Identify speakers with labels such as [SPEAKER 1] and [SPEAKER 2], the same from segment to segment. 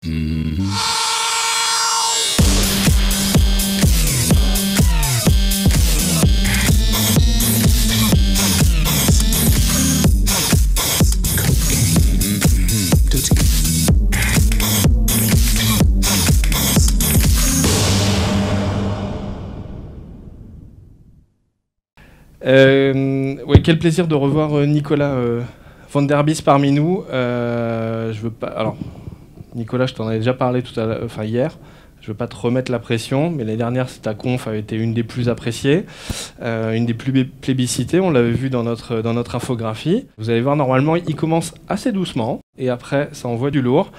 [SPEAKER 1] Ouais, quel plaisir de revoir Nicolas Van Der Bies parmi nous. Je veux pas. Alors, Nicolas, je t'en avais déjà parlé tout à l'heure, enfin hier. Je veux pas te remettre la pression, mais l'année dernière, ta conf avait été une des plus appréciées, une des plus plébiscitées. On l'avait vu dans notre infographie. Vous allez voir, normalement, il commence assez doucement, et après, ça envoie du lourd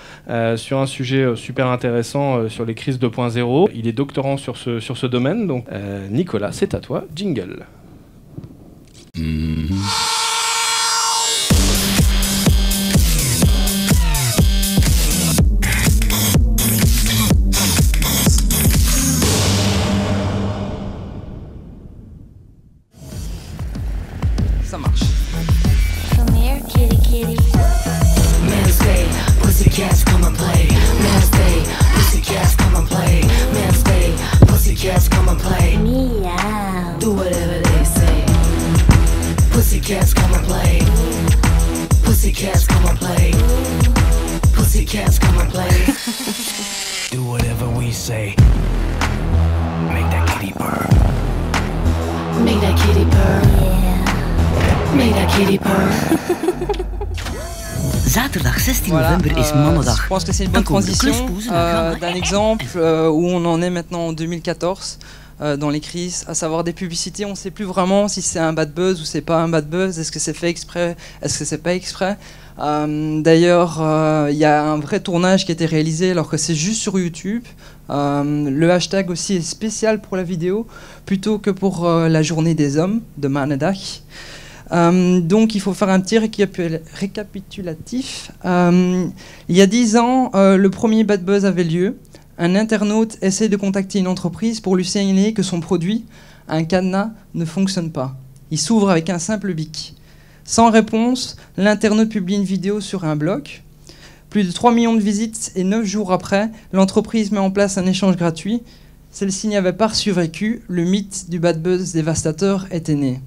[SPEAKER 1] sur un sujet super intéressant sur les crises 2.0. Il est doctorant sur ce domaine, donc Nicolas, c'est à toi. Jingle.
[SPEAKER 2] Ça marche.
[SPEAKER 3] Come here, kitty kitty.
[SPEAKER 4] Men's Day, pussycats come and play. Men's Day, pussycats come and play. Men's Day, pussycats come and play.
[SPEAKER 3] Meow.
[SPEAKER 4] Do whatever they say. Pussycats come and play. Pussycats come and play. Pussycats come and play. Do whatever we say. Make that kitty purr. Make that kitty purr.
[SPEAKER 3] Yeah.
[SPEAKER 4] Make that kitty purr.
[SPEAKER 5] Zaterdag 16
[SPEAKER 2] Voilà,
[SPEAKER 5] november is mannendag.
[SPEAKER 2] je pense que c'est une bonne transition d'un exemple où on en est maintenant en 2014 dans les crises, à savoir des publicités. On ne sait plus vraiment si c'est un bad buzz ou c'est pas un bad buzz. Est-ce que c'est fait exprès? Est-ce que c'est pas exprès? D'ailleurs, il y a un vrai tournage qui a été réalisé alors que c'est juste sur YouTube. Le hashtag aussi est spécial pour la vidéo plutôt que pour la journée des hommes de Mannendag. Donc il faut faire un petit récapitulatif. Il y a 10 ans, le premier bad buzz avait lieu. Un internaute essaie de contacter une entreprise pour lui signaler que son produit, un cadenas, ne fonctionne pas. Il s'ouvre avec un simple bic. Sans réponse, l'internaute publie une vidéo sur un blog. Plus de 3 millions de visites et 9 jours après, l'entreprise met en place un échange gratuit. Celle-ci n'y avait pas survécu. Le mythe du bad buzz dévastateur était né.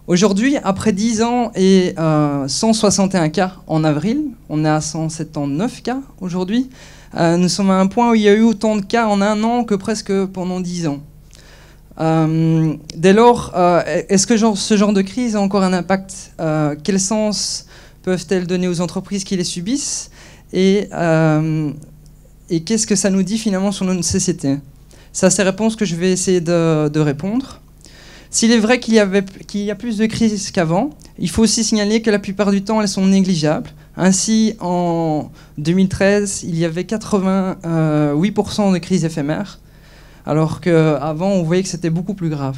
[SPEAKER 2] Aujourd'hui, après 10 ans et 161 cas en avril, on est à 179 cas aujourd'hui. Nous sommes à un point où il y a eu autant de cas en un an que presque pendant 10 ans. Dès lors, est-ce que ce genre de crise a encore un impact? Quel sens peuvent-elles donner aux entreprises qui les subissent? Et qu'est-ce que ça nous dit finalement sur notre société? C'est à ces réponses que je vais essayer de répondre. S'il est vrai qu'il y a plus de crises qu'avant, il faut aussi signaler que la plupart du temps, elles sont négligeables. Ainsi, en 2013, il y avait 88% de crises éphémères, alors qu'avant, on voyait que c'était beaucoup plus grave.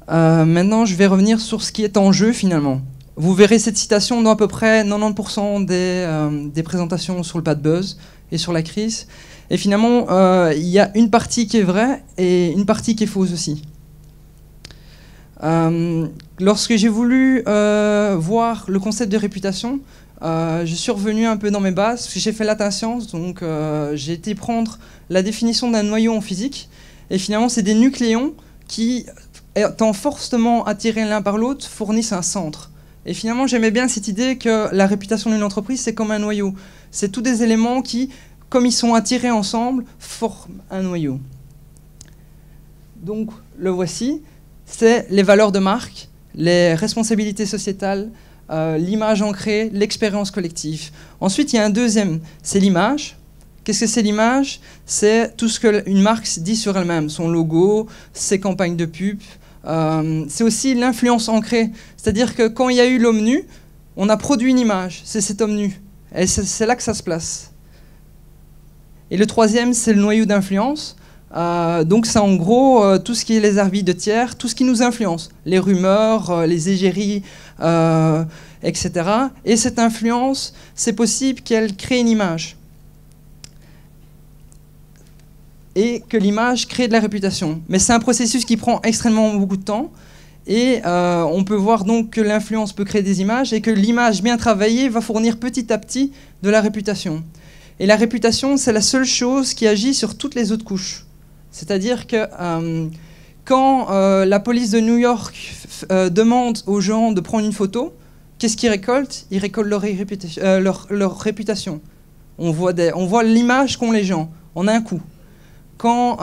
[SPEAKER 2] Maintenant, je vais revenir sur ce qui est en jeu, finalement. Vous verrez cette citation dans à peu près 90% des présentations sur le bad buzz et sur la crise. Et finalement, il y a une partie qui est vraie et une partie qui est fausse aussi. Lorsque j'ai voulu voir le concept de réputation, je suis revenu un peu dans mes bases, parce que j'ai fait latin sciences, donc j'ai été prendre la définition d'un noyau en physique. Et finalement, c'est des nucléons qui, étant fortement attirés l'un par l'autre, fournissent un centre. Et finalement, j'aimais bien cette idée que la réputation d'une entreprise, c'est comme un noyau. C'est tous des éléments qui, comme ils sont attirés ensemble, forment un noyau. Donc, le voici. C'est les valeurs de marque, les responsabilités sociétales, l'image ancrée, l'expérience collective. Ensuite, il y a un deuxième, c'est l'image. Qu'est-ce que c'est l'image? C'est tout ce qu'une marque dit sur elle-même, son logo, ses campagnes de pub. C'est aussi l'influence ancrée. C'est-à-dire que quand il y a eu l'homme nu, on a produit une image, c'est cet homme nu. Et c'est là que ça se place. Et le troisième, c'est le noyau d'influence. Donc c'est en gros tout ce qui est les avis de tiers, tout ce qui nous influence, les rumeurs, les égéries, etc. Et cette influence, c'est possible qu'elle crée une image. Et que l'image crée de la réputation. Mais c'est un processus qui prend extrêmement beaucoup de temps Et on peut voir donc que l'influence peut créer des images et que l'image bien travaillée va fournir petit à petit de la réputation. Et la réputation, c'est la seule chose qui agit sur toutes les autres couches. C'est-à-dire que quand la police de New York demande aux gens de prendre une photo, qu'est-ce qu'ils récoltent? Ils récoltent leur réputation. On voit l'image qu'ont les gens en un coup. Quand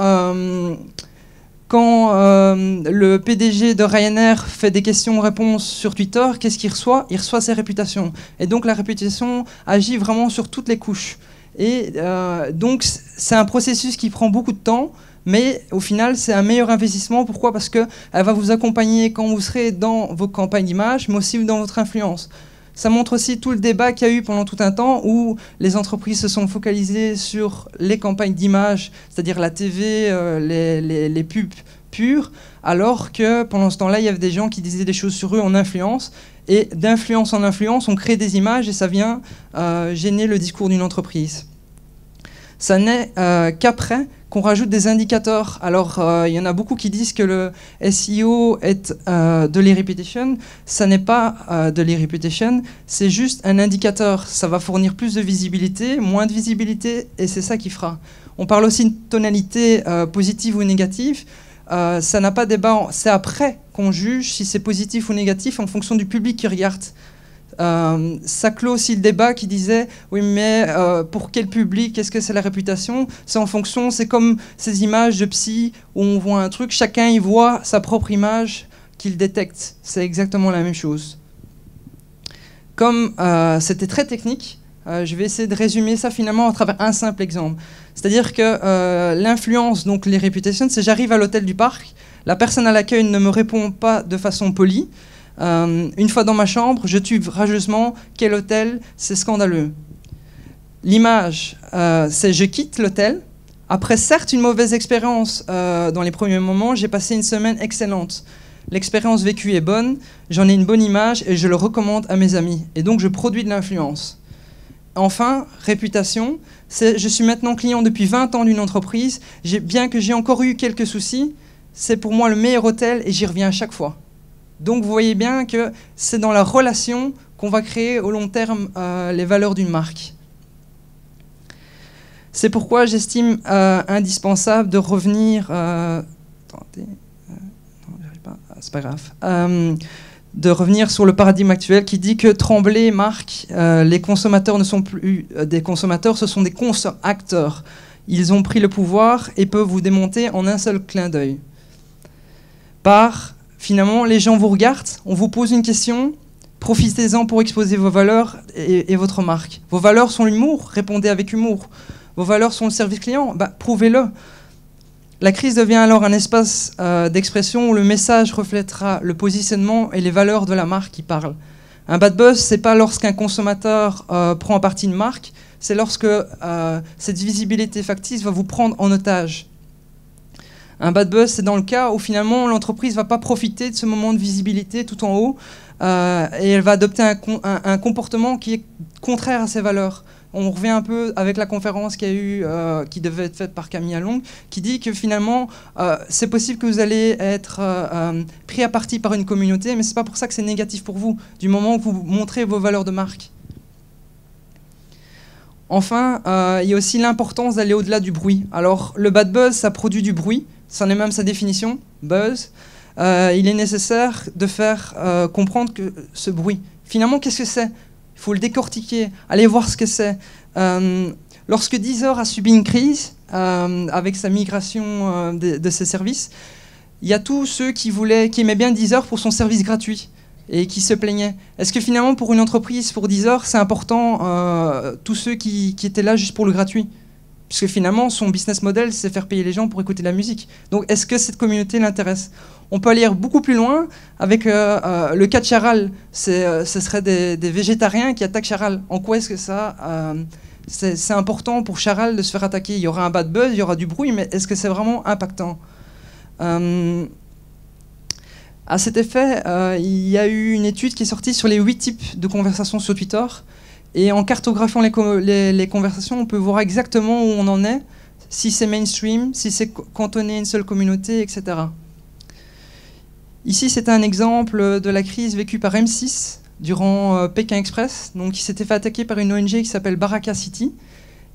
[SPEAKER 2] le PDG de Ryanair fait des questions-réponses sur Twitter, qu'est-ce qu'il reçoit? Il reçoit ses réputations. Et donc la réputation agit vraiment sur toutes les couches. Et donc c'est un processus qui prend beaucoup de temps, mais au final c'est un meilleur investissement. Pourquoi? Parce qu'elle va vous accompagner quand vous serez dans vos campagnes d'image, mais aussi dans votre influence. Ça montre aussi tout le débat qu'il y a eu pendant tout un temps où les entreprises se sont focalisées sur les campagnes d'image, c'est-à-dire la TV, les pubs pures, alors que pendant ce temps-là, il y avait des gens qui disaient des choses sur eux en influence. Et d'influence en influence, on crée des images et ça vient gêner le discours d'une entreprise. Ça n'est qu'après qu'on rajoute des indicateurs. Alors, il y en a beaucoup qui disent que le SEO est de l'e-reputation. Ça n'est pas de l'e-reputation, c'est juste un indicateur. Ça va fournir plus de visibilité, moins de visibilité, et c'est ça qui fera. On parle aussi de tonalité positive ou négative. Ça n'a pas de débat. C'est après qu'on juge si c'est positif ou négatif en fonction du public qui regarde. Ça clôt aussi le débat qui disait oui mais pour quel public, est-ce que c'est la réputation? C'est en fonction, c'est comme ces images de psy où on voit un truc, chacun y voit sa propre image qu'il détecte. C'est exactement la même chose. Comme c'était très technique, je vais essayer de résumer ça finalement à travers un simple exemple. C'est-à-dire que l'influence, donc les reputations, c'est j'arrive à l'hôtel du parc, la personne à l'accueil ne me répond pas de façon polie. Une fois dans ma chambre, je tue rageusement quel hôtel, c'est scandaleux. L'image, c'est je quitte l'hôtel. Après certes une mauvaise expérience dans les premiers moments, j'ai passé une semaine excellente. L'expérience vécue est bonne, j'en ai une bonne image et je le recommande à mes amis. Et donc je produis de l'influence. Enfin, réputation, c'est je suis maintenant client depuis 20 ans d'une entreprise, bien que j'ai encore eu quelques soucis, c'est pour moi le meilleur hôtel et j'y reviens à chaque fois. Donc vous voyez bien que c'est dans la relation qu'on va créer au long terme les valeurs d'une marque. C'est pourquoi j'estime indispensable de revenir... attendez, non, j'arrive pas, c'est pas grave. De revenir sur le paradigme actuel qui dit que Tremblay marque les consommateurs ne sont plus des consommateurs, ce sont des acteurs. Ils ont pris le pouvoir et peuvent vous démonter en un seul clin d'œil. Finalement, les gens vous regardent, on vous pose une question, profitez-en pour exposer vos valeurs et votre marque. Vos valeurs sont l'humour, répondez avec humour. Vos valeurs sont le service client, prouvez-le. La crise devient alors un espace d'expression où le message reflètera le positionnement et les valeurs de la marque qui parle. Un bad buzz, c'est pas lorsqu'un consommateur prend en partie une marque, c'est lorsque cette visibilité factice va vous prendre en otage. Un bad buzz, c'est dans le cas où finalement l'entreprise ne va pas profiter de ce moment de visibilité tout en haut et elle va adopter un comportement qui est contraire à ses valeurs. On revient un peu avec la conférence qu'il y a eu, qui devait être faite par Camille Along, qui dit que finalement c'est possible que vous allez être pris à partie par une communauté, mais ce n'est pas pour ça que c'est négatif pour vous, du moment où vous montrez vos valeurs de marque. Enfin, il y a aussi l'importance d'aller au-delà du bruit. Alors le bad buzz, ça produit du bruit. C'en est même sa définition, buzz. Il est nécessaire de faire comprendre que ce bruit, finalement, qu'est-ce que c'est? Il faut le décortiquer, aller voir ce que c'est. Lorsque Deezer a subi une crise avec sa migration de ses services, il y a tous ceux qui aimaient bien Deezer pour son service gratuit et qui se plaignaient. Est-ce que finalement, pour une entreprise, pour Deezer, c'est important tous ceux qui étaient là juste pour le gratuit? Puisque finalement, son business model, c'est faire payer les gens pour écouter de la musique. Donc, est-ce que cette communauté l'intéresse? On peut aller beaucoup plus loin avec le cas de Charal. Ce serait des végétariens qui attaquent Charal. En quoi est-ce que ça... c'est important pour Charal de se faire attaquer? Il y aura un bad buzz, il y aura du bruit, mais est-ce que c'est vraiment impactant? À cet effet, il y a eu une étude qui est sortie sur les 8 types de conversations sur Twitter. Et en cartographiant les conversations, on peut voir exactement où on en est, si c'est mainstream, si c'est cantonné à une seule communauté, etc. Ici, c'est un exemple de la crise vécue par M6 durant Pékin Express. Donc, il s'était fait attaquer par une ONG qui s'appelle Baraka City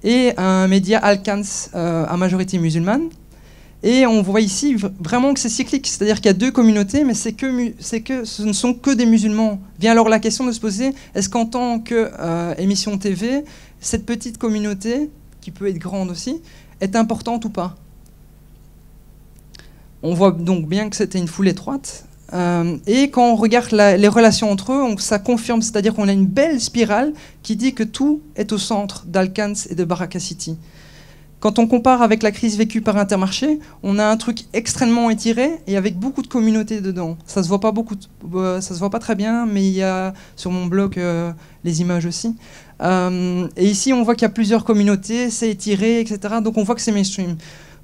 [SPEAKER 2] et un média Al-Quds à majorité musulmane. Et on voit ici vraiment que c'est cyclique, c'est-à-dire qu'il y a deux communautés, mais ce ne sont que des musulmans. Vient alors la question de se poser, est-ce qu'en tant qu'émission TV, cette petite communauté, qui peut être grande aussi, est importante ou pas? On voit donc bien que c'était une foule étroite. Et quand on regarde les relations entre eux, ça confirme, c'est-à-dire qu'on a une belle spirale qui dit que tout est au centre d'Al-Quds et de Baraka City. Quand on compare avec la crise vécue par Intermarché, on a un truc extrêmement étiré et avec beaucoup de communautés dedans. Ça se voit pas ça se voit pas très bien, mais il y a sur mon blog les images aussi. Et ici, on voit qu'il y a plusieurs communautés, c'est étiré, etc. Donc on voit que c'est mainstream.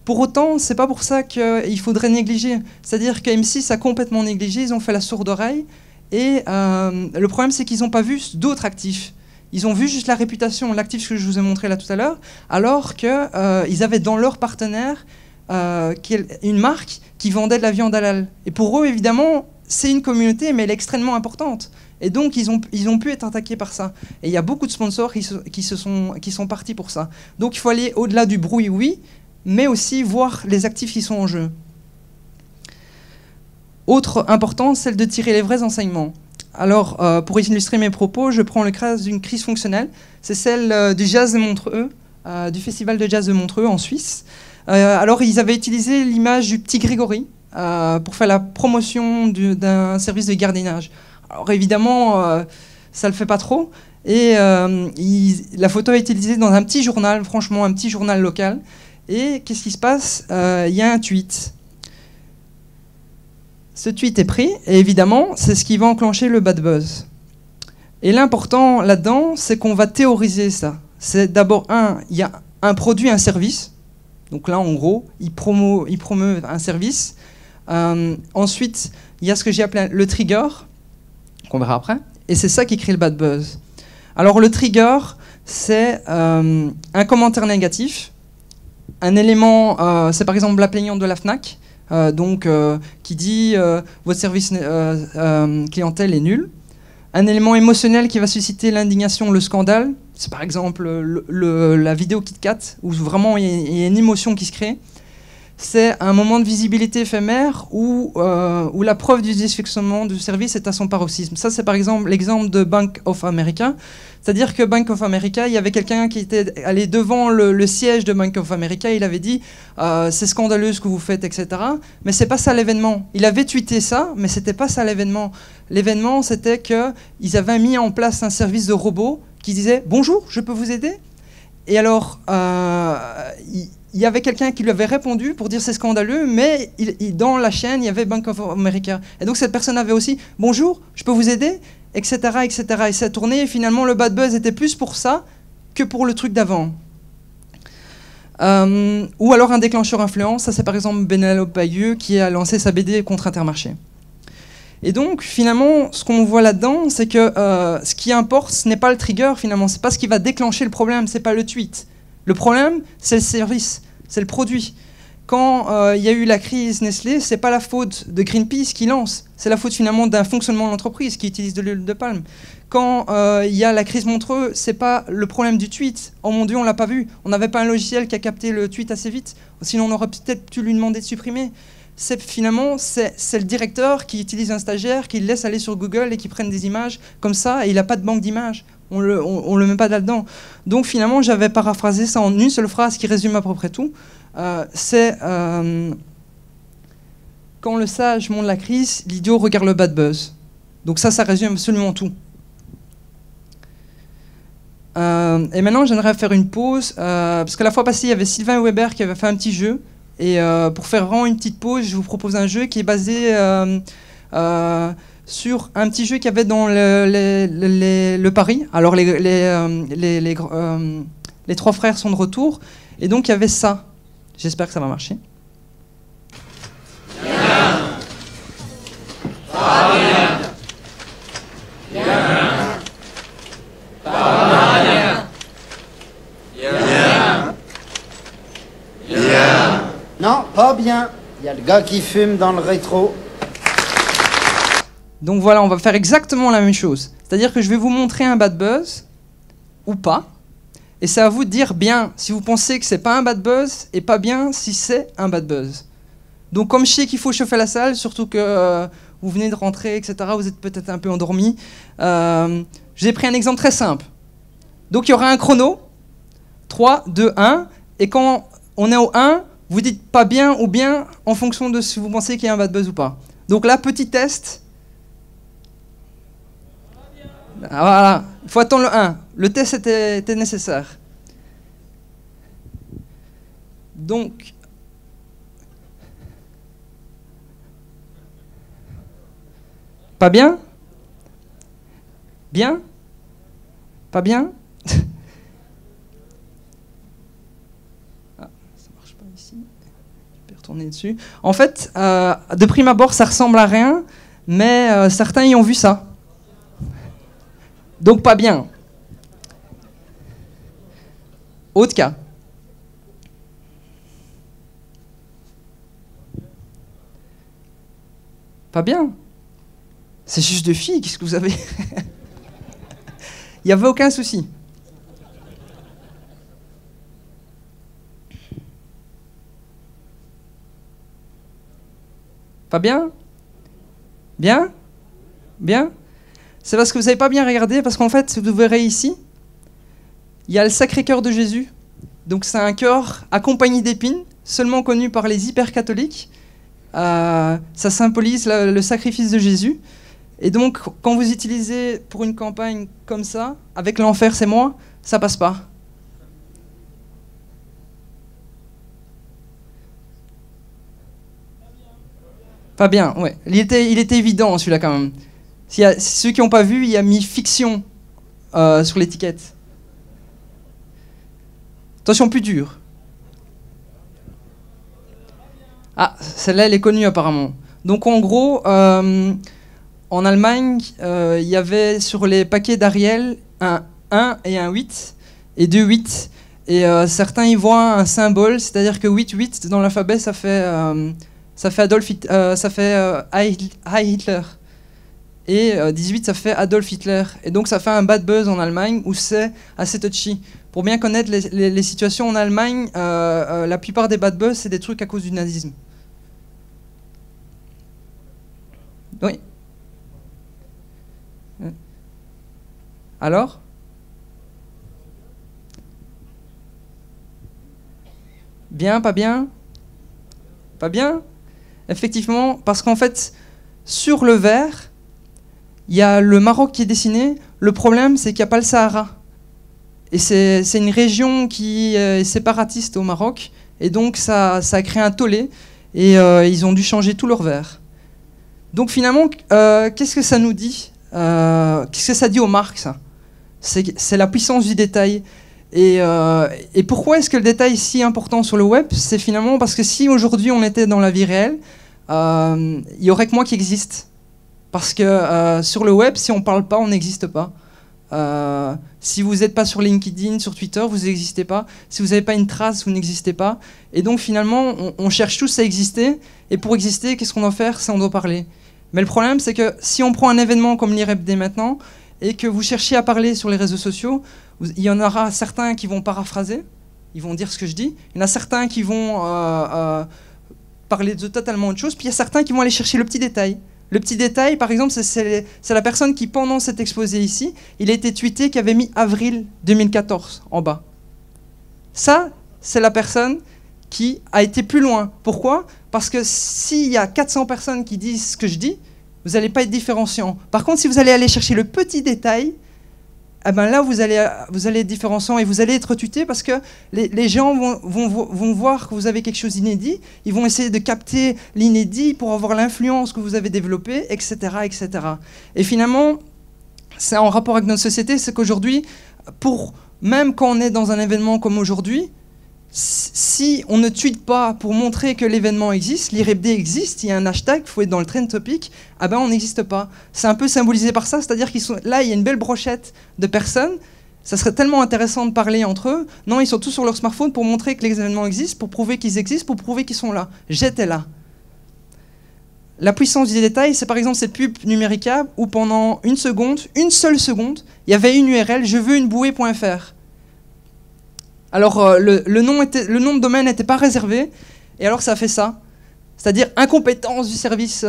[SPEAKER 2] Pour autant, c'est pas pour ça qu'il faudrait négliger. C'est-à-dire que M6 a complètement négligé, ils ont fait la sourde oreille. Et le problème, c'est qu'ils n'ont pas vu d'autres actifs. Ils ont vu juste la réputation, l'actif que je vous ai montré là tout à l'heure, alors qu'ils avaient dans leur partenaire une marque qui vendait de la viande halal. Et pour eux, évidemment, c'est une communauté, mais elle est extrêmement importante. Et donc, ils ont pu être attaqués par ça. Et il y a beaucoup de sponsors qui sont partis pour ça. Donc, il faut aller au-delà du bruit, oui, mais aussi voir les actifs qui sont en jeu. Autre important, celle de tirer les vrais enseignements. Alors, pour illustrer mes propos, je prends le cas d'une crise fonctionnelle. C'est celle du jazz de Montreux, du festival de jazz de Montreux en Suisse. Alors, ils avaient utilisé l'image du petit Grégory pour faire la promotion d'un service de gardiennage. Alors, évidemment, ça ne le fait pas trop. Et la photo est utilisée dans un petit journal, franchement, un petit journal local. Et qu'est-ce qui se passe? Il y a un tweet. Ce tweet est pris, et évidemment, c'est ce qui va enclencher le bad buzz. Et l'important là-dedans, c'est qu'on va théoriser ça. C'est d'abord, il y a un produit, un service. Donc là, en gros, il promeut un service. Ensuite, il y a ce que j'ai appelé le trigger, qu'on verra après. Et c'est ça qui crée le bad buzz. Alors, le trigger, c'est un commentaire négatif. Un élément, c'est par exemple la plaignante de la FNAC, qui dit votre service clientèle est nul. Un élément émotionnel qui va susciter l'indignation, le scandale, c'est par exemple la vidéo KitKat, où vraiment il y a une émotion qui se crée. C'est un moment de visibilité éphémère où la preuve du dysfonctionnement du service est à son paroxysme. Ça, c'est par exemple l'exemple de Bank of America. C'est-à-dire que Bank of America, il y avait quelqu'un qui était allé devant le siège de Bank of America, il avait dit c'est scandaleux ce que vous faites, etc. Mais c'est pas ça l'événement. Il avait tweeté ça, mais c'était pas ça l'événement. L'événement, c'était qu'ils avaient mis en place un service de robot qui disait bonjour, je peux vous aider? Et alors, il y avait quelqu'un qui lui avait répondu pour dire c'est scandaleux, mais dans la chaîne, il y avait Bank of America. Et donc cette personne avait aussi « Bonjour, je peux vous aider ?» etc. etc. Et ça tournait, et finalement le bad buzz était plus pour ça que pour le truc d'avant. Ou alors un déclencheur influence, ça c'est par exemple Bénélope Bayeux qui a lancé sa BD contre Intermarché. Et donc finalement, ce qu'on voit là-dedans, c'est que ce qui importe, ce n'est pas le trigger finalement, c'est pas ce qui va déclencher le problème, c'est pas le tweet. Le problème, c'est le service, c'est le produit. Quand il y a eu la crise Nestlé, c'est pas la faute de Greenpeace qui lance, c'est la faute finalement d'un fonctionnement de l'entreprise qui utilise de l'huile de palme. Quand il y a la crise Montreux, c'est pas le problème du tweet. Oh mon Dieu, on l'a pas vu. On n'avait pas un logiciel qui a capté le tweet assez vite. Sinon, on aurait peut-être pu lui demander de supprimer. Finalement, c'est le directeur qui utilise un stagiaire, qui le laisse aller sur Google et qui prenne des images comme ça, et il n'a pas de banque d'images. On le met pas là-dedans. Donc finalement, j'avais paraphrasé ça en une seule phrase qui résume à peu près tout. C'est quand le sage monte la crise, l'idiot regarde le bad buzz. Donc ça résume absolument tout. Et maintenant, j'aimerais faire une pause, parce que la fois passée, il y avait Sylvain Weber qui avait fait un petit jeu. Et pour faire vraiment une petite pause, je vous propose un jeu qui est basé sur un petit jeu qu'il y avait dans le Paris. Alors les trois frères sont de retour, et donc il y avait ça. J'espère que ça va marcher.
[SPEAKER 5] Non, pas bien. Il y a le gars qui fume dans le rétro.
[SPEAKER 2] Donc voilà, on va faire exactement la même chose. C'est-à-dire que je vais vous montrer un bad buzz, ou pas, et c'est à vous de dire bien si vous pensez que c'est pas un bad buzz, et pas bien si c'est un bad buzz. Donc comme je sais qu'il faut chauffer la salle, surtout que vous venez de rentrer, etc., vous êtes peut-être un peu endormi, j'ai pris un exemple très simple. Donc il y aura un chrono, 3, 2, 1, et quand on est au 1, vous dites pas bien ou bien en fonction de si vous pensez qu'il y a un bad buzz ou pas. Donc là, petit test. Ah, voilà, il faut attendre le 1. Le test était nécessaire. Donc, pas bien? Bien? Pas bien? Ah, ça marche pas ici. Je vais retourner dessus. En fait, de prime abord, ça ressemble à rien, mais certains y ont vu ça. Donc pas bien. Autre cas. Pas bien. C'est juste de filles, qu'est-ce que vous avez? Il n'y avait aucun souci. Pas bien? Bien? Bien? C'est parce que vous n'avez pas bien regardé, parce qu'en fait, vous verrez ici, il y a le Sacré-Cœur de Jésus. Donc c'est un cœur accompagné d'épines, seulement connu par les hyper-catholiques. Ça symbolise le sacrifice de Jésus. Et donc, quand vous utilisez pour une campagne comme ça, avec l'enfer c'est moi, ça passe pas. Pas bien, ouais. Il était évident celui-là quand même. Ceux qui n'ont pas vu, il y a mis fiction sur l'étiquette. Attention, plus dur. Ah, celle-là, elle est connue apparemment. Donc en gros, en Allemagne, il y avait sur les paquets d'Ariel un 1 et un 8, et 2 8. Et certains y voient un symbole, c'est-à-dire que 8 dans l'alphabet, ça fait Heil Hitler. Et 18, ça fait Adolf Hitler. Et donc ça fait un bad buzz en Allemagne où c'est assez touchy. Pour bien connaître les situations en Allemagne, la plupart des bad buzz, c'est des trucs à cause du nazisme. Oui. Alors ? Bien, pas bien ? Pas bien ? Effectivement, parce qu'en fait, sur le vert, il y a le Maroc qui est dessiné. Le problème, c'est qu'il n'y a pas le Sahara. Et c'est une région qui est séparatiste au Maroc. Et donc, ça a créé un tollé. Et ils ont dû changer tout leur vert. Donc, finalement, qu'est-ce que ça nous dit ? Qu'est-ce que ça dit aux marques, ça ? C'est la puissance du détail. Et pourquoi est-ce que le détail est si important sur le web ? C'est finalement parce que si aujourd'hui on était dans la vie réelle, il n'y aurait que moi qui existe. Parce que sur le web, si on ne parle pas, on n'existe pas. Si vous n'êtes pas sur LinkedIn, sur Twitter, vous n'existez pas. Si vous n'avez pas une trace, vous n'existez pas. Et donc finalement, on cherche tous à exister. Et pour exister, qu'est-ce qu'on doit faire ? C'est on doit parler. Mais le problème, c'est que si on prend un événement comme l'IREBD maintenant, et que vous cherchez à parler sur les réseaux sociaux, il y en aura certains qui vont paraphraser, ils vont dire ce que je dis. Il y en a certains qui vont parler de totalement autre chose. Puis il y a certains qui vont aller chercher le petit détail. Le petit détail, par exemple, c'est la personne qui, pendant cet exposé ici, il a été tweeté qui avait mis avril 2014 en bas. Ça, c'est la personne qui a été plus loin. Pourquoi ? Parce que s'il y a 400 personnes qui disent ce que je dis, vous n'allez pas être différenciant. Par contre, si vous allez aller chercher le petit détail, eh ben là, vous allez être différenciant et vous allez être tweeté parce que les gens vont voir que vous avez quelque chose d'inédit, ils vont essayer de capter l'inédit pour avoir l'influence que vous avez développée, etc., etc. Et finalement, c'est en rapport avec notre société, c'est qu'aujourd'hui, même quand on est dans un événement comme aujourd'hui, si on ne tweete pas pour montrer que l'événement existe, l'IREBD existe, il y a un hashtag, il faut être dans le trend topic, ah ben on n'existe pas. C'est un peu symbolisé par ça, c'est-à-dire là il y a une belle brochette de personnes, ça serait tellement intéressant de parler entre eux. Non, ils sont tous sur leur smartphone pour montrer que les événements existent, pour prouver qu'ils existent, pour prouver qu'ils sont là. J'étais là. La puissance du détail, c'est par exemple cette pub numéricable où pendant une seule seconde, il y avait une URL, je veux une bouée.fr. Alors le nom de domaine n'était pas réservé, et alors ça a fait ça. C'est-à-dire incompétence du service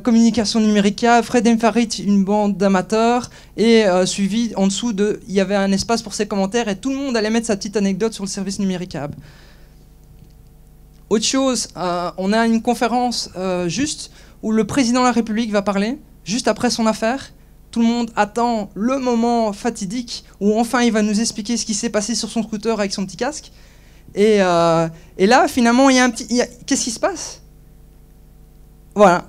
[SPEAKER 2] communication numérique, Fred Farid, une bande d'amateurs, et suivi en dessous il y avait un espace pour ses commentaires, et tout le monde allait mettre sa petite anecdote sur le service numéricable. Autre chose, on a une conférence juste où le président de la République va parler, juste après son affaire. Tout le monde attend le moment fatidique où enfin il va nous expliquer ce qui s'est passé sur son scooter avec son petit casque. Et là, finalement, qu'est-ce qui se passe? Voilà,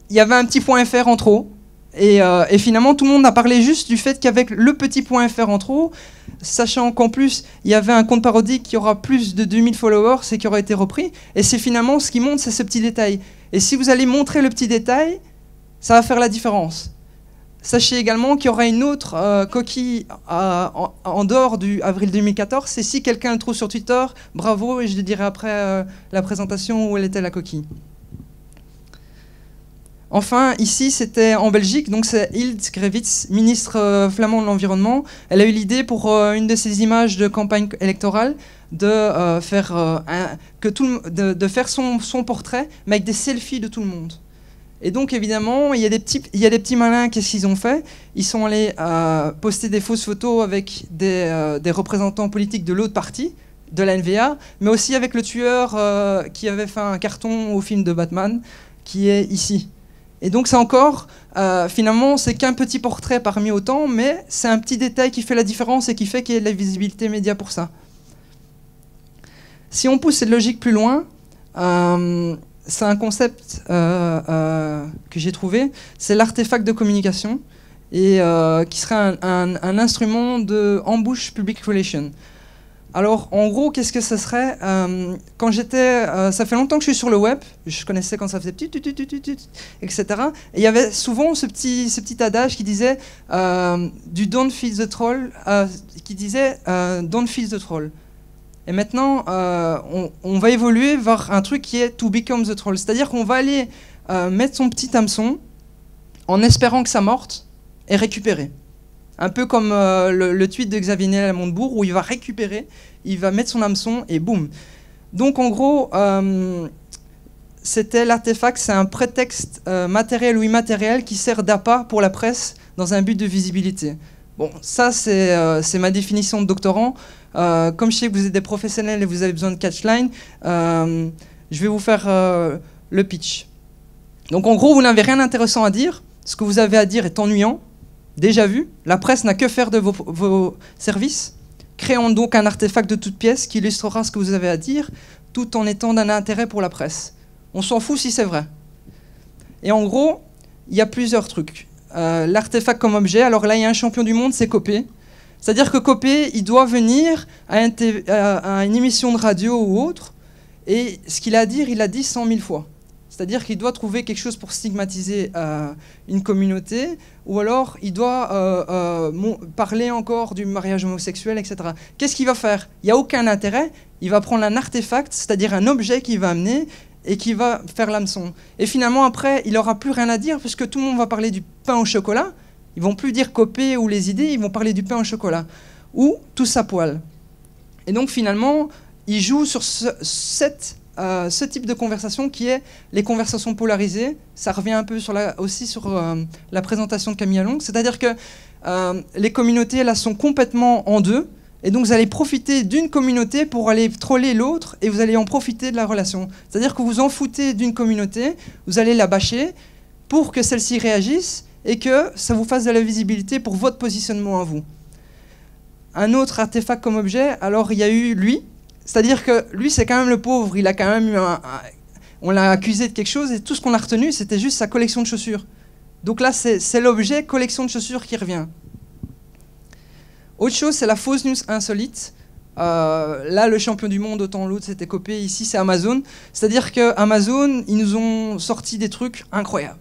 [SPEAKER 2] il y avait un petit point .fr en trop. Et finalement, tout le monde a parlé juste du fait qu'avec le petit point .fr en trop, sachant qu'en plus, il y avait un compte parodique qui aura plus de 2000 followers et qui aura été repris. Et c'est finalement ce qui monte, c'est ce petit détail. Et si vous allez montrer le petit détail, ça va faire la différence. Sachez également qu'il y aura une autre coquille en dehors du avril 2014. Et si quelqu'un le trouve sur Twitter, bravo, et je le dirai après la présentation où elle était la coquille. Enfin, ici, c'était en Belgique, donc c'est Hilde Grevits, ministre flamand de l'Environnement. Elle a eu l'idée pour une de ses images de campagne électorale de faire son portrait, mais avec des selfies de tout le monde. Et donc, évidemment, il y a des petits malins, qu'est-ce qu'ils ont fait? Ils sont allés poster des fausses photos avec des représentants politiques de l'autre parti, de la NVA, mais aussi avec le tueur qui avait fait un carton au film de Batman, qui est ici. Et donc c'est encore, finalement, c'est qu'un petit portrait parmi autant, mais c'est un petit détail qui fait la différence et qui fait qu'il y ait de la visibilité média pour ça. Si on pousse cette logique plus loin, c'est un concept que j'ai trouvé, c'est l'artefact de communication, et qui serait un instrument de ambush public relation. Alors, en gros, qu'est-ce que ce serait? Quand ça fait longtemps que je suis sur le web, je connaissais quand ça faisait etc. Et il y avait souvent ce petit adage qui disait du don't feed the troll, don't feed the troll. Et maintenant, on va évoluer vers un truc qui est to become the troll. C'est-à-dire qu'on va aller mettre son petit hameçon en espérant que ça morte et récupérer. Un peu comme le tweet de Xavier Niel à Montebourg, où il va récupérer, il va mettre son hameçon et boum. Donc en gros, c'était l'artefact, c'est un prétexte matériel ou immatériel qui sert d'appât pour la presse dans un but de visibilité. Bon, ça c'est ma définition de doctorant. Comme je sais que vous êtes des professionnels et vous avez besoin de catchline, je vais vous faire le pitch. Donc en gros, vous n'avez rien d'intéressant à dire, ce que vous avez à dire est ennuyant. Déjà vu, la presse n'a que faire de vos services. Créons donc un artefact de toute pièce qui illustrera ce que vous avez à dire, tout en étant d'un intérêt pour la presse. On s'en fout si c'est vrai. Et en gros, il y a plusieurs trucs. L'artefact comme objet, alors là, il y a un champion du monde, c'est Copé. C'est-à-dire que Copé, il doit venir à une émission de radio ou autre, et ce qu'il a à dire, il l'a dit 100 000 fois. C'est-à-dire qu'il doit trouver quelque chose pour stigmatiser une communauté, ou alors il doit parler encore du mariage homosexuel, etc. Qu'est-ce qu'il va faire? Il n'y a aucun intérêt. Il va prendre un artefact, c'est-à-dire un objet qu'il va amener et qui va faire l'hameçon. Et finalement, après, il n'aura plus rien à dire, puisque tout le monde va parler du pain au chocolat. Ils ne vont plus dire Copé ou les idées, ils vont parler du pain au chocolat. Ou tous à poil. Et donc finalement, il joue sur ce type de conversation qui est les conversations polarisées. Ça revient un peu aussi sur la présentation de Camille Along. C'est-à-dire que les communautés là sont complètement en deux, et donc vous allez profiter d'une communauté pour aller troller l'autre, et vous allez en profiter de la relation. C'est-à-dire que vous en foutez d'une communauté, vous allez la bâcher pour que celle-ci réagisse et que ça vous fasse de la visibilité pour votre positionnement à vous. Un autre artefact comme objet, alors il y a eu lui. C'est-à-dire que lui, c'est quand même le pauvre, il a quand même eu on l'a accusé de quelque chose, et tout ce qu'on a retenu, c'était juste sa collection de chaussures. Donc là, c'est l'objet collection de chaussures qui revient. Autre chose, c'est la fausse news insolite. Là, le champion du monde, autant l'autre, c'était Copé, ici, c'est Amazon. C'est-à-dire qu'Amazon, ils nous ont sorti des trucs incroyables.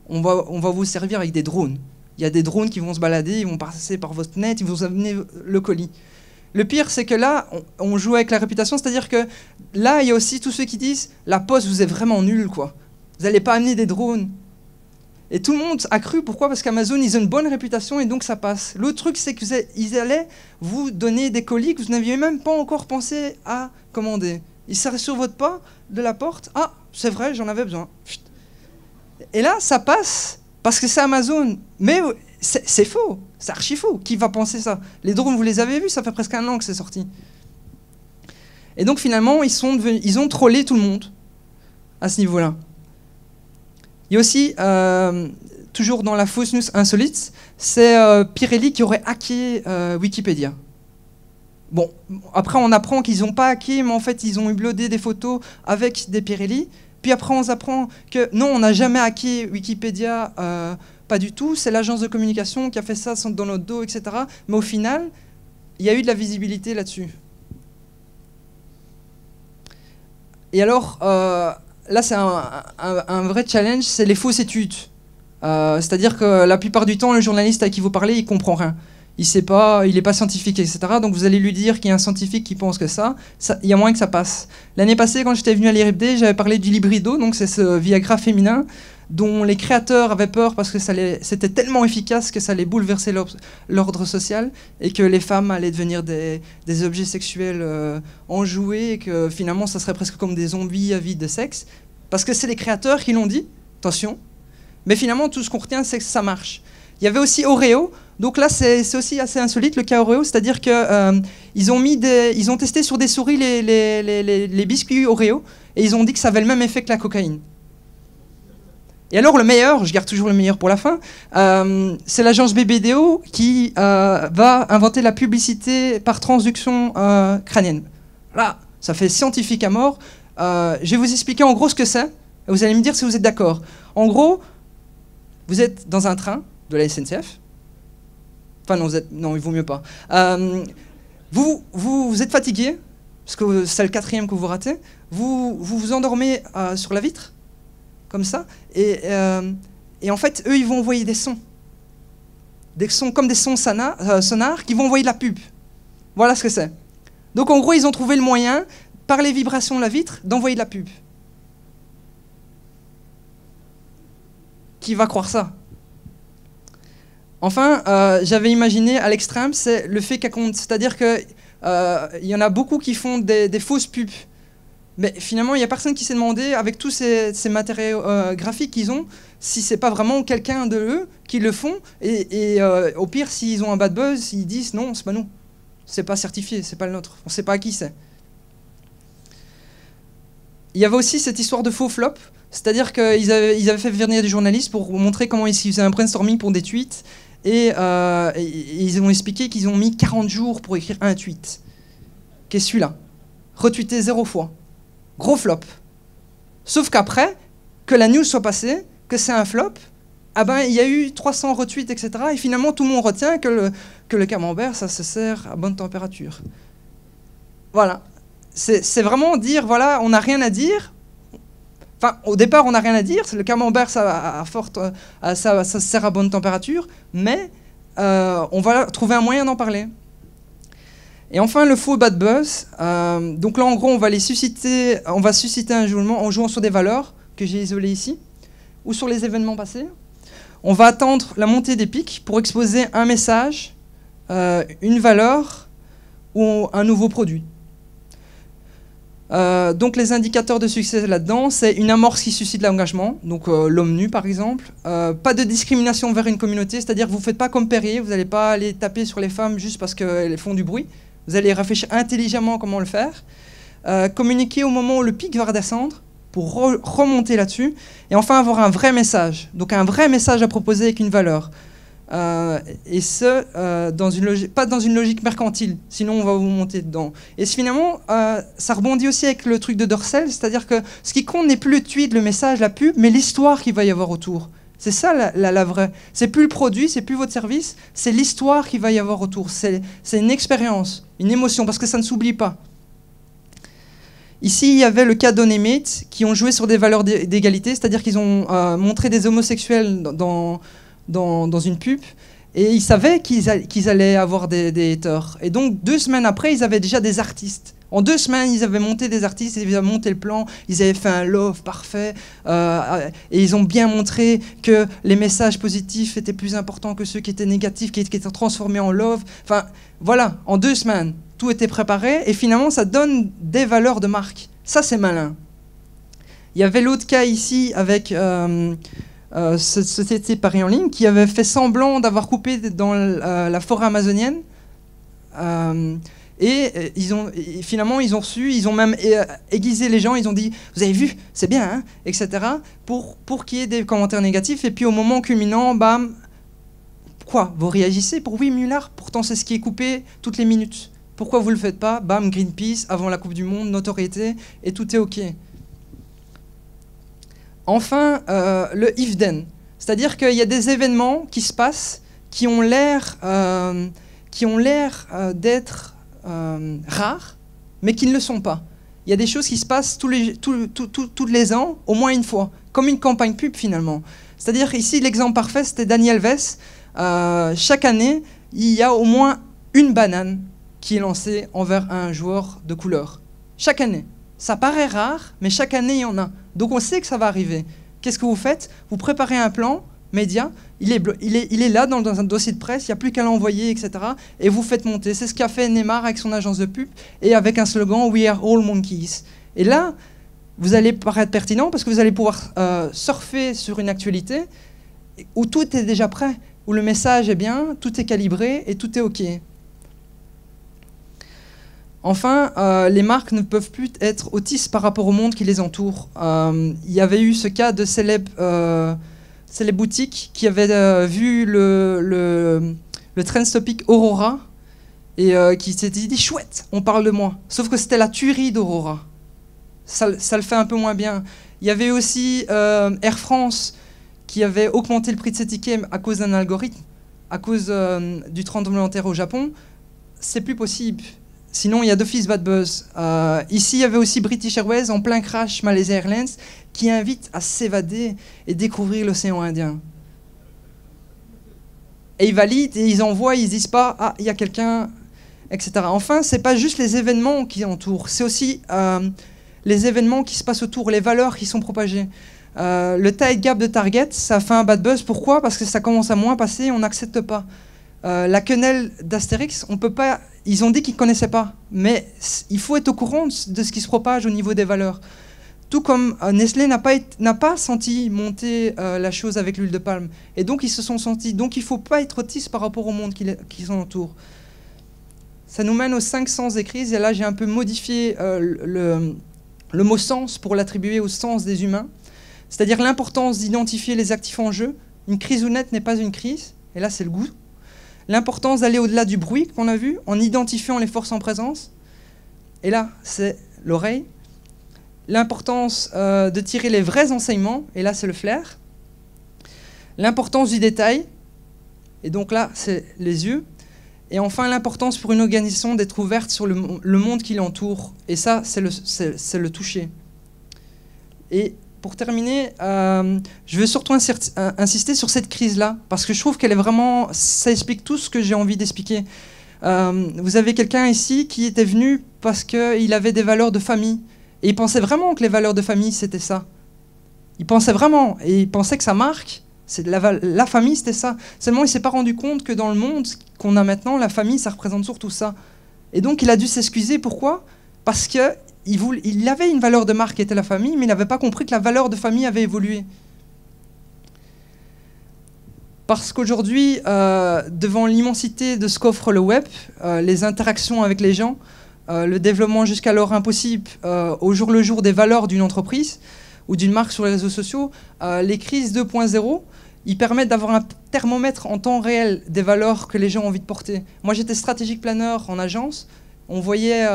[SPEAKER 2] On va vous servir avec des drones. Il y a des drones qui vont se balader, ils vont passer par votre net, ils vont vous amener le colis. Le pire, c'est que là, on joue avec la réputation, c'est-à-dire que là, il y a aussi tous ceux qui disent « La Poste, vous êtes vraiment nuls, quoi. Vous n'allez pas amener des drones. Et tout le monde a cru, pourquoi? Parce qu'Amazon, ils ont une bonne réputation et donc ça passe. L'autre truc, c'est qu'ils allaient vous donner des colis que vous n'aviez même pas encore pensé à commander. Ils seraient sur votre pas de la porte. Ah, c'est vrai, j'en avais besoin. Chut. Et là, ça passe parce que c'est Amazon. Mais c'est faux, c'est archi faux. Qui va penser ça? Les drones, vous les avez vus, ça fait presque 1 an que c'est sorti. Et donc finalement, ils ont trollé tout le monde à ce niveau-là. Il y a aussi, toujours dans la fausse news insolite, c'est Pirelli qui aurait hacké Wikipédia. Bon, après on apprend qu'ils n'ont pas hacké, mais en fait ils ont uploadé des photos avec des Pirelli. Puis après on apprend que non, on n'a jamais hacké Wikipédia, pas du tout, c'est l'agence de communication qui a fait ça dans notre dos, etc. Mais au final, il y a eu de la visibilité là-dessus. Et alors, là, c'est un vrai challenge, c'est les fausses études. C'est-à-dire que la plupart du temps, le journaliste à qui vous parlez, il comprend rien. Il sait pas, il n'est pas scientifique, etc. Donc vous allez lui dire qu'il y a un scientifique qui pense que ça, il y a moyen que ça passe. L'année passée, quand j'étais venu à l'IRIPD, j'avais parlé du Librido, donc c'est ce Viagra féminin dont les créateurs avaient peur parce que c'était tellement efficace que ça allait bouleverser l'ordre social et que les femmes allaient devenir des objets sexuels enjoués et que finalement ça serait presque comme des zombies avides de sexe. Parce que c'est les créateurs qui l'ont dit, attention, mais finalement tout ce qu'on retient c'est que ça marche. Il y avait aussi Oreo, donc là c'est aussi assez insolite le cas Oreo, c'est-à-dire qu'ils ils ont testé sur des souris les biscuits Oreo et ils ont dit que ça avait le même effet que la cocaïne. Et alors le meilleur, je garde toujours le meilleur pour la fin, c'est l'agence BBDO qui va inventer la publicité par transduction crânienne. Là, ça fait scientifique à mort. Je vais vous expliquer en gros ce que c'est, et vous allez me dire si vous êtes d'accord. En gros, vous êtes dans un train de la SNCF. Enfin non, il vaut mieux pas. Vous êtes fatigué, parce que c'est le 4e que vous ratez. Vous endormez sur la vitre, comme ça, et en fait, eux, ils vont envoyer des sons comme des sons sonars, qui vont envoyer de la pub. Voilà ce que c'est. Donc en gros, ils ont trouvé le moyen, par les vibrations de la vitre, d'envoyer de la pub. Qui va croire ça? Enfin, j'avais imaginé à l'extrême, c'est le fait qu'à compte, c'est-à-dire que il y en a beaucoup qui font des fausses pubs. Mais finalement, il n'y a personne qui s'est demandé, avec tous ces matériaux graphiques qu'ils ont, si c'est pas vraiment quelqu'un de eux qui le font. Et au pire, s'ils ont un bad buzz, ils disent non, c'est pas nous. C'est pas certifié, c'est pas le nôtre. On sait pas à qui c'est. Il y avait aussi cette histoire de faux flop. C'est-à-dire qu'ils avaient fait venir des journalistes pour montrer comment ils faisaient un brainstorming pour des tweets. Et ils ont expliqué qu'ils ont mis 40 jours pour écrire un tweet. Qu'est-ce celui-là? Retweeté 0 fois. Gros flop. Sauf qu'après, que la news soit passée, que c'est un flop, ah ben, il y a eu 300 retweets, etc. Et finalement, tout le monde retient que le camembert, ça se sert à bonne température. Voilà. C'est vraiment dire, voilà, on n'a rien à dire. Enfin, au départ, on n'a rien à dire. Le camembert, ça se sert à bonne température. Mais on va trouver un moyen d'en parler. Et enfin, le faux bad buzz. Donc là, en gros, on va susciter un jugement en jouant sur des valeurs que j'ai isolées ici, ou sur les événements passés. On va attendre la montée des pics pour exposer un message, une valeur ou un nouveau produit. Donc les indicateurs de succès là-dedans, c'est une amorce qui suscite l'engagement, donc l'homme nu par exemple, pas de discrimination vers une communauté, c'est-à-dire que vous ne faites pas comme Perrier, vous n'allez pas aller taper sur les femmes juste parce qu'elles font du bruit, vous allez réfléchir intelligemment comment le faire, communiquer au moment où le pic va redescendre pour remonter là-dessus, et enfin avoir un vrai message, donc un vrai message à proposer avec une valeur. Et ce, pas dans une logique mercantile, sinon on va vous monter dedans. Et finalement, ça rebondit aussi avec le truc de Dorsel, c'est-à-dire que ce qui compte n'est plus le tweet, le message, la pub, mais l'histoire qu'il va y avoir autour. C'est ça la vraie. C'est plus le produit, c'est plus votre service, c'est l'histoire qu'il va y avoir autour. C'est une expérience, une émotion, parce que ça ne s'oublie pas. Ici, il y avait le cas d'Onemate, qui ont joué sur des valeurs d'égalité, c'est-à-dire qu'ils ont montré des homosexuels dans une pub, et ils savaient qu'ils allaient avoir des haters. Et donc, 2 semaines après, ils avaient déjà des artistes En 2 semaines, ils avaient monté des artistes, ils avaient monté le plan, ils avaient fait un love parfait, et ils ont bien montré que les messages positifs étaient plus importants que ceux qui étaient négatifs, qui étaient transformés en love. Enfin, voilà, en 2 semaines, tout était préparé, et finalement, ça donne des valeurs de marque. Ça, c'est malin. Il y avait l'autre cas ici avec cette société Paris en ligne qui avait fait semblant d'avoir coupé dans la forêt amazonienne. Et finalement, ils ont reçu, ils ont même aiguisé les gens, ils ont dit « Vous avez vu, c'est bien, hein ?» etc. pour qu'il y ait des commentaires négatifs. Et puis au moment culminant, bam, quoi, vous réagissez pour 8 milliards? Pourtant, c'est ce qui est coupé toutes les minutes. Pourquoi vous ne le faites pas? Bam, Greenpeace, avant la Coupe du Monde, notoriété, et tout est OK. Enfin, le if then. C'est-à-dire qu'il y a des événements qui se passent qui ont l'air d'être rares, mais qui ne le sont pas. Il y a des choses qui se passent tous les ans, au moins une fois, comme une campagne pub finalement. C'est-à-dire ici, l'exemple parfait, c'était Dani Alves. Chaque année, il y a au moins une banane qui est lancée envers un joueur de couleur. Chaque année. Ça paraît rare, mais chaque année, il y en a. Donc on sait que ça va arriver. Qu'est-ce que vous faites? Vous préparez un plan média, il est là dans un dossier de presse, il n'y a plus qu'à l'envoyer, etc. Et vous faites monter. C'est ce qu'a fait Neymar avec son agence de pub et avec un slogan « We are all monkeys ». Et là, vous allez paraître pertinent parce que vous allez pouvoir surfer sur une actualité où tout est déjà prêt, où le message est bien, tout est calibré et tout est OK. Enfin, les marques ne peuvent plus être autistes par rapport au monde qui les entoure. Il y avait eu ce cas de célèbre boutique qui avait vu le trend topic Aurora et qui s'était dit « chouette, on parle de moi ». Sauf que c'était la tuerie d'Aurora. Ça le fait un peu moins bien. Il y avait aussi Air France qui avait augmenté le prix de ses tickets à cause d'un algorithme, à cause du tremblement de terre au Japon. C'est plus possible. Sinon, il y a d'office bad buzz. Ici, il y avait aussi British Airways en plein crash Malaysia Airlines qui invite à s'évader et découvrir l'océan Indien. Et ils valident et ils envoient, ils disent pas « Ah, il y a quelqu'un », etc. Enfin, c'est pas juste les événements qui entourent, c'est aussi les événements qui se passent autour, les valeurs qui sont propagées. Le tide gap de Target, ça fait un bad buzz. Pourquoi? Parce que ça commence à moins passer, on n'accepte pas. La quenelle d'Astérix, on peut pas. Ils ont dit qu'ils ne connaissaient pas, mais il faut être au courant de ce qui se propage au niveau des valeurs. Tout comme Nestlé n'a pas senti monter la chose avec l'huile de palme, et donc ils se sont sentis. Donc il ne faut pas être autiste par rapport au monde qui les entoure. Ça nous mène aux 5 sens des crises, et là j'ai un peu modifié le mot sens pour l'attribuer au sens des humains, c'est-à-dire l'importance d'identifier les actifs en jeu. Une crise honnête n'est pas une crise, et là c'est le goût. L'importance d'aller au-delà du bruit qu'on a vu, en identifiant les forces en présence. Et là, c'est l'oreille. L'importance de tirer les vrais enseignements, et là, c'est le flair. L'importance du détail, et donc là, c'est les yeux. Et enfin, l'importance pour une organisation d'être ouverte sur le monde qui l'entoure. Et ça, c'est le toucher. Et pour terminer, je veux surtout insister sur cette crise-là, parce que je trouve qu'elle est vraiment... Ça explique tout ce que j'ai envie d'expliquer. Vous avez quelqu'un ici qui était venu parce qu'il avait des valeurs de famille. Et il pensait vraiment que les valeurs de famille, c'était ça. Il pensait vraiment, et il pensait que sa marque, la famille, c'était ça. Seulement, il ne s'est pas rendu compte que dans le monde qu'on a maintenant, la famille, ça représente surtout ça. Et donc, il a dû s'excuser. Pourquoi? Parce que il avait une valeur de marque qui était la famille, mais il n'avait pas compris que la valeur de famille avait évolué. Parce qu'aujourd'hui, devant l'immensité de ce qu'offre le web, les interactions avec les gens, le développement jusqu'alors impossible au jour le jour des valeurs d'une entreprise ou d'une marque sur les réseaux sociaux, les crises 2.0, ils permettent d'avoir un thermomètre en temps réel des valeurs que les gens ont envie de porter. Moi, j'étais stratégique planeur en agence. On voyait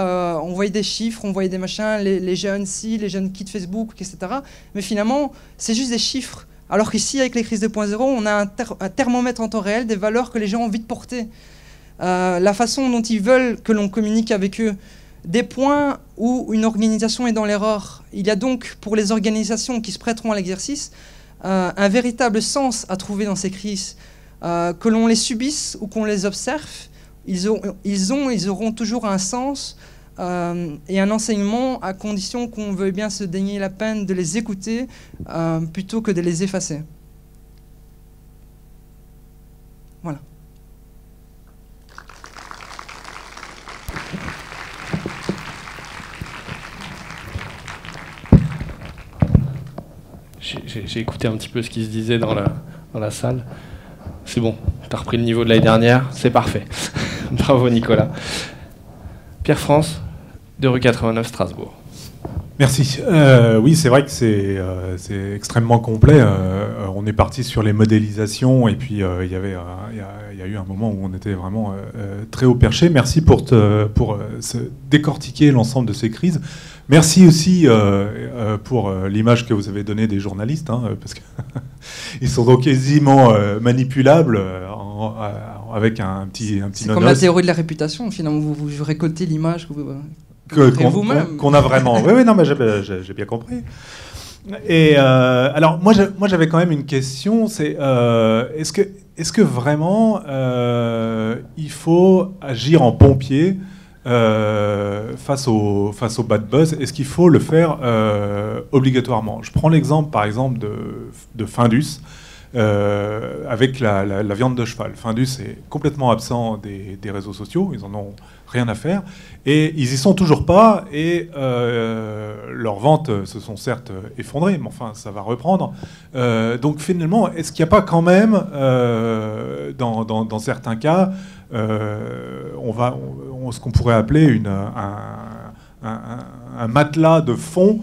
[SPEAKER 2] des chiffres, on voyait des machins, les jeunes ci, les jeunes quittent Facebook, etc. Mais finalement, c'est juste des chiffres. Alors qu'ici, avec les crises 2.0, on a un thermomètre en temps réel des valeurs que les gens ont envie de porter. La façon dont ils veulent que l'on communique avec eux. Des points où une organisation est dans l'erreur. Il y a donc, pour les organisations qui se prêteront à l'exercice, un véritable sens à trouver dans ces crises. Que l'on les subisse ou qu'on les observe, ils auront toujours un sens et un enseignement à condition qu'on veuille bien se dénier la peine de les écouter plutôt que de les effacer. Voilà.
[SPEAKER 1] J'ai écouté un petit peu ce qui se disait dans la salle. C'est bon, tu as repris le niveau de l'année dernière, c'est parfait. Bravo Nicolas. Pierre-France, de rue 89 Strasbourg.
[SPEAKER 5] Merci. Oui, c'est vrai que c'est extrêmement complet. On est parti sur les modélisations et puis il y a eu un moment où on était vraiment très haut perché. Merci pour décortiquer l'ensemble de ces crises. Merci aussi pour l'image que vous avez donnée des journalistes, hein, parce qu'ils sont donc quasiment manipulables avec un petit
[SPEAKER 2] C'est comme la théorie de la réputation, finalement, vous récoltez l'image que vous...
[SPEAKER 5] qu'on a vraiment. Oui, non, mais j'ai bien compris. Et alors, moi, j'avais quand même une question. C'est est-ce que vraiment il faut agir en pompier face au bad buzz? Est-ce qu'il faut le faire obligatoirement? Je prends l'exemple, par exemple, de Findus. Avec la viande de cheval. Findus est complètement absent des réseaux sociaux, ils en ont rien à faire, et ils y sont toujours pas, et leurs ventes se sont certes effondrées, mais enfin ça va reprendre. Donc finalement, est-ce qu'il n'y a pas quand même, dans certains cas, ce qu'on pourrait appeler un matelas de fond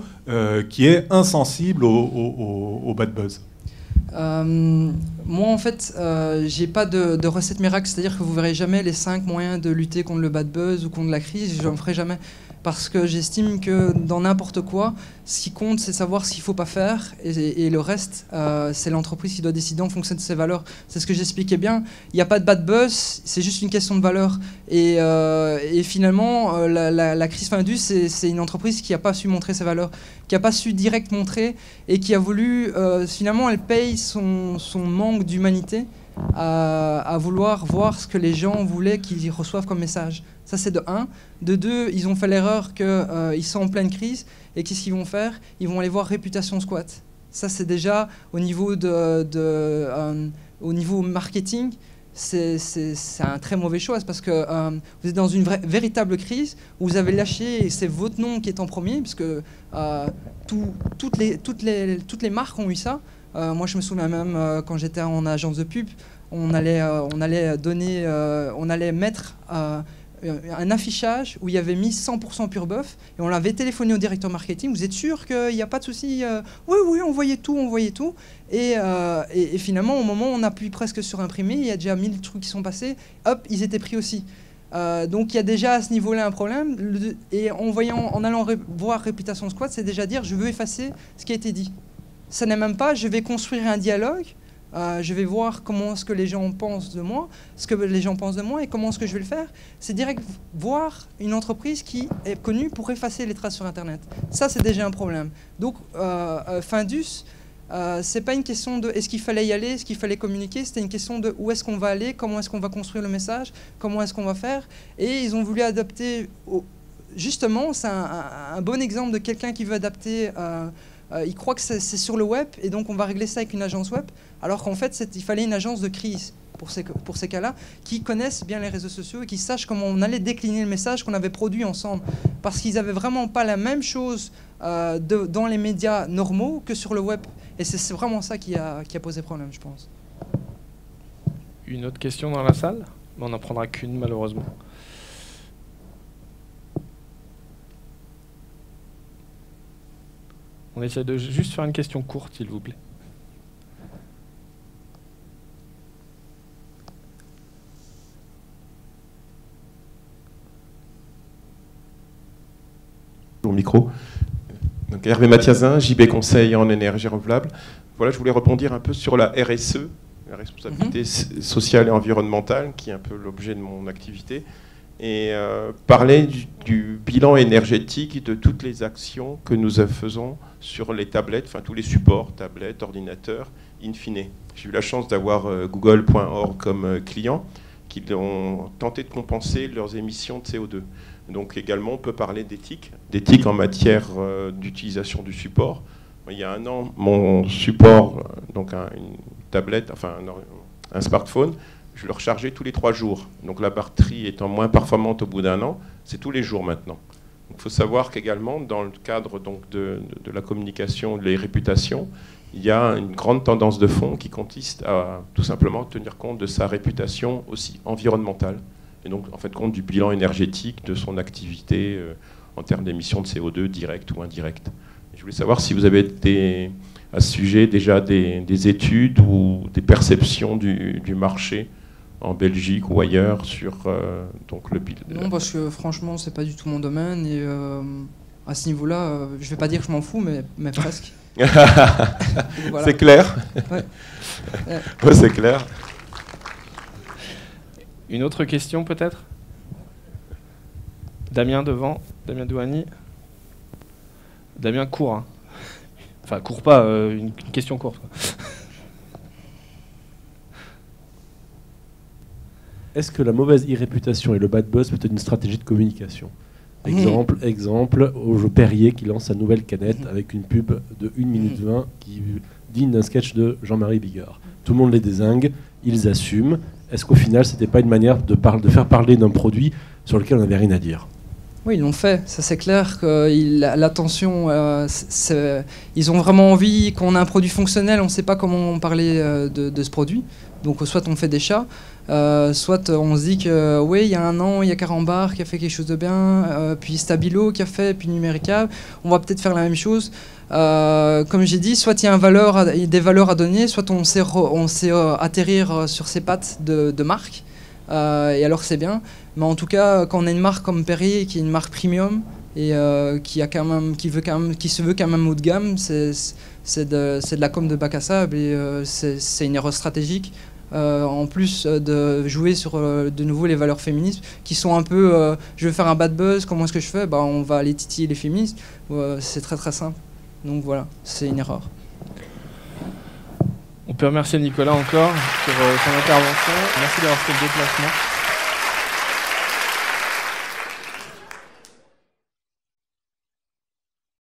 [SPEAKER 5] qui est insensible au bad buzz?
[SPEAKER 2] Moi, en fait, j'ai pas de recette miracle, c'est-à-dire que vous verrez jamais les 5 moyens de lutter contre le bad buzz ou contre la crise. Je n'en ferai jamais, parce que j'estime que dans n'importe quoi, ce qui compte, c'est savoir ce qu'il faut pas faire, et le reste, c'est l'entreprise qui doit décider en fonction de ses valeurs. C'est ce que j'expliquais bien. Il n'y a pas de bad buzz, c'est juste une question de valeur. Et finalement, la crise Findus, c'est une entreprise qui n'a pas su montrer ses valeurs, qui n'a pas su direct montrer, et qui a voulu, finalement, elle paye son manque d'humanité à vouloir voir ce que les gens voulaient qu'ils reçoivent comme message. Ça, c'est de 1. De 2, ils ont fait l'erreur qu'ils sont en pleine crise, et qu'est-ce qu'ils vont faire? Ils vont aller voir Réputation Squat. Ça, c'est déjà au niveau au niveau marketing, c'est un très mauvais choix, parce que vous êtes dans une véritable crise où vous avez lâché, et c'est votre nom qui est en premier, parce que toutes les marques ont eu ça. Moi, je me souviens même quand j'étais en agence de pub, on allait mettre un affichage où il y avait mis 100% pur bœuf, et on l'avait téléphoné au directeur marketing. Vous êtes sûr qu'il n'y a pas de souci? Oui, on voyait tout. Et finalement, au moment où on appuie presque sur imprimer, il y a déjà 1000 trucs qui sont passés. Hop, ils étaient pris aussi. Donc il y a déjà à ce niveau-là un problème. Et en allant voir Réputation Squat, c'est déjà dire je veux effacer ce qui a été dit. Ça n'est même pas je vais construire un dialogue. Je vais voir comment est-ce que les gens pensent de moi, et comment est-ce que je vais le faire. C'est direct voir une entreprise qui est connue pour effacer les traces sur Internet. Ça, c'est déjà un problème. Donc, Findus, c'est pas une question de est-ce qu'il fallait y aller, est-ce qu'il fallait communiquer, c'était une question de où est-ce qu'on va aller, comment est-ce qu'on va construire le message, comment est-ce qu'on va faire. Et ils ont voulu adapter, justement, c'est un bon exemple de quelqu'un qui veut adapter... il croit que c'est sur le web, et donc on va régler ça avec une agence web, alors qu'en fait il fallait une agence de crise pour ces cas-là, qui connaissent bien les réseaux sociaux et qui sachent comment on allait décliner le message qu'on avait produit ensemble, parce qu'ils n'avaient vraiment pas la même chose dans les médias normaux que sur le web, et c'est vraiment ça qui a posé problème, je pense.
[SPEAKER 1] Une autre question dans la salle? On n'en prendra qu'une, malheureusement. On essaie de juste faire une question courte, s'il vous plaît.
[SPEAKER 6] Au micro. Donc, Hervé Mathiazin, JB Conseil en énergie renouvelable. Voilà, je voulais rebondir un peu sur la RSE, la responsabilité sociale et environnementale, qui est un peu l'objet de mon activité, et parler du bilan énergétique de toutes les actions que nous faisons sur les tablettes, enfin tous les supports, tablettes, ordinateurs, in fine. J'ai eu la chance d'avoir google.org comme client, qui ont tenté de compenser leurs émissions de CO2. Donc également, on peut parler d'éthique en matière d'utilisation du support. Il y a un an, mon support, donc une tablette, enfin un smartphone, je le rechargeais tous les 3 jours. Donc la batterie étant moins performante au bout d'un an, c'est tous les jours maintenant. Il faut savoir qu'également, dans le cadre donc, de la communication, des réputations, il y a une grande tendance de fond qui consiste à tout simplement tenir compte de sa réputation aussi environnementale. Et donc, en fait, compte du bilan énergétique de son activité en termes d'émissions de CO2 directes ou indirectes. Je voulais savoir si vous avez à ce sujet déjà des études ou des perceptions du marché en Belgique ou ailleurs sur donc le bilan.
[SPEAKER 2] Non, parce que franchement, c'est pas du tout mon domaine et à ce niveau-là, je vais pas dire que je m'en fous, mais presque. Voilà.
[SPEAKER 6] C'est clair.
[SPEAKER 2] Ouais.
[SPEAKER 6] Ouais, c'est clair.
[SPEAKER 1] Une autre question peut-être? Damien devant, Damien Douani. Damien court. Hein. Enfin, court pas, une question courte. Quoi.
[SPEAKER 7] Est-ce que la mauvaise e-réputation et le bad buzz peut être une stratégie de communication? Exemple, au jeu Perrier qui lance sa nouvelle canette avec une pub de 1 minute 20 qui digne d'un sketch de Jean-Marie Bigard. Tout le monde les dézingue, ils assument. Est-ce qu'au final, c'était pas une manière de faire parler d'un produit sur lequel on n'avait rien à dire?
[SPEAKER 2] Oui, ils l'ont fait. Ça, c'est clair que l'attention, ils ont vraiment envie qu'on ait un produit fonctionnel. On ne sait pas comment parler de ce produit. Donc, soit on fait des chats, soit on se dit que oui, il y a un an, il y a Carambar qui a fait quelque chose de bien, puis Stabilo qui a fait, puis Numérica. On va peut-être faire la même chose. Comme j'ai dit, soit il y a des valeurs à donner, soit on sait atterrir sur ses pattes de marque. Et alors c'est bien, mais en tout cas quand on a une marque comme Perrier qui est une marque premium et qui se veut quand même haut de gamme, c'est de la com de bac à sable et c'est une erreur stratégique. En plus de jouer sur de nouveau les valeurs féministes qui sont un peu je vais faire un bad buzz, comment est-ce que je fais? On va aller titiller les féministes, c'est très très simple, donc voilà, c'est une erreur.
[SPEAKER 1] On peut remercier Nicolas encore pour son intervention. Merci d'avoir fait le déplacement.